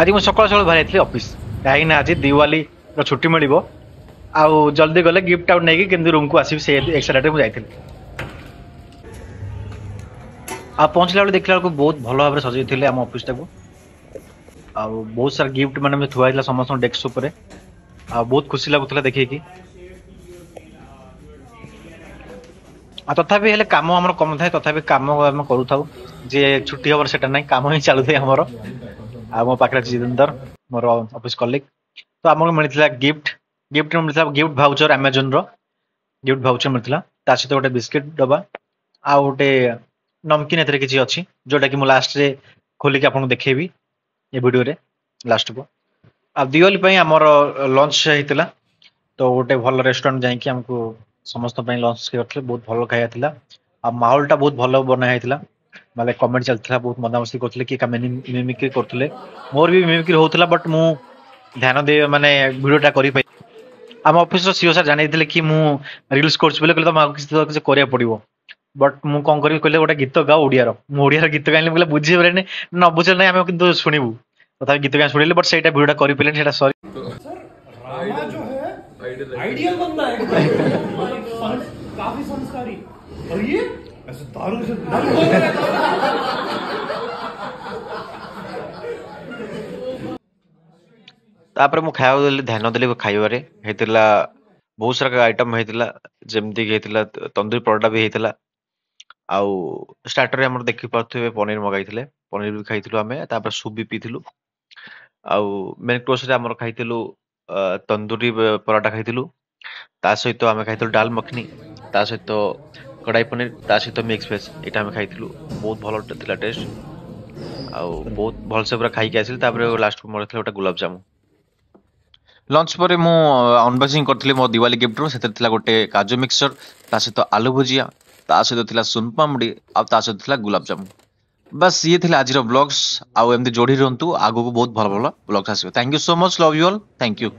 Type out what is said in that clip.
आज मुझे सकाल सकाल बाहर ऑफिस कहीं आज दिवाली छुट्टी मिल आउ जल्दी गले गिफ्ट आउट नहीं कि रूम को आसि से एक्साइटेड मुझे आ पहुँचला बेले देखला बेलू बहुत भल भाव सजाई आम ऑफिस टाक आ बहुत सारा गिफ्ट मैंने थुआ समस्त डेस्क उपर आ बहुत खुशी लगुला देखिए तथापि कम आम कम थाए तथापि कम आम करूँ जे छुट्टी हमार से ना कम ही चलू थे आमर आ मो पाखे जितेंद्र मोर ऑफिस कलीग तो आमको मिलता गिफ्ट गिफ्ट मिलता गिफ्ट भाउचर अमेजन रो गिफ्ट भाउचर मिलता सहित गोटे बिस्किट डब्बा आ गोटे नमकीन एथरे किसी अच्छी जोटा कि लास्ट रे खोलिक आपको देखेबी ये वीडियो रे लास्ट को आ दिवाली आमर लंच होता तो गोटे भल रेस्टोरेंट जाकि आमको समस्त लंच करते बहुत भल खाया था आ माहौल टा बहुत भल बनाई होता मतलब कमेंट चलता बहुत मजामस्ती करते कि मिमिक्री करते मोर भी मिमिक्री होता बट मु ध्यान दे माने वीडियोटा कर आम ऑफिस सीओ सर जानी कि मु रील्स कर किसी करा पड़ो बट मु कौन करी कहले गोटे गीत गाओ ओडियार मु ओडियार गीत गाइले बोले बुझे पारे न बुझे ना आम किंतु शुणबू तथा गीत गाय शुणिले बट से वीडियोटा कर पारे सॉरी रामा जो है आइडियल बंदा है काफी संस्कारी और ये ऐसे तारों से तापर मु खाया देली ध्यान देली खाइबारे हेतिला बहुत सारा आइटम हेतिला जेमती कि हेतिला तंदूरी परोटा भी हेतिला आउ स्टार्टर हमर देखि पाथुबे पनीर मगाइथिले पनीर भी खाइथिलु हमें तापर सूप भी पीथिलु आउ मेन कोर्स रे हमर खाइथिलु तंदूरी परोटा खाइथिलु ता सहित आमे खाइथिलु दाल मखनी ता सहित कढ़ाई पनीर ता सहित मिक्स वेज एटा हमें खाइथिलु बहुत भलो थिला टेस्ट आउ बहुत भल से पूरा खाई के आसिल तापर लास्ट को मोर थिला ओटा गुलाब जामुन लंच पर मु अनबॉक्सिंग करथले मो दिवाली गिफ्ट रो सेते थिला गोटे काजू मिक्सचर ता सहित आलू भुजिया ता सहित थिला सुनपामुडी आ ता सहित थिला गुलाब जामुन बस ये थिला आज रो ब्लॉग्स आ एमती जोड़ी रहंतु आगो को बहुत भल भल ब्लॉग्स आसीबो thank you so much love you all thank you.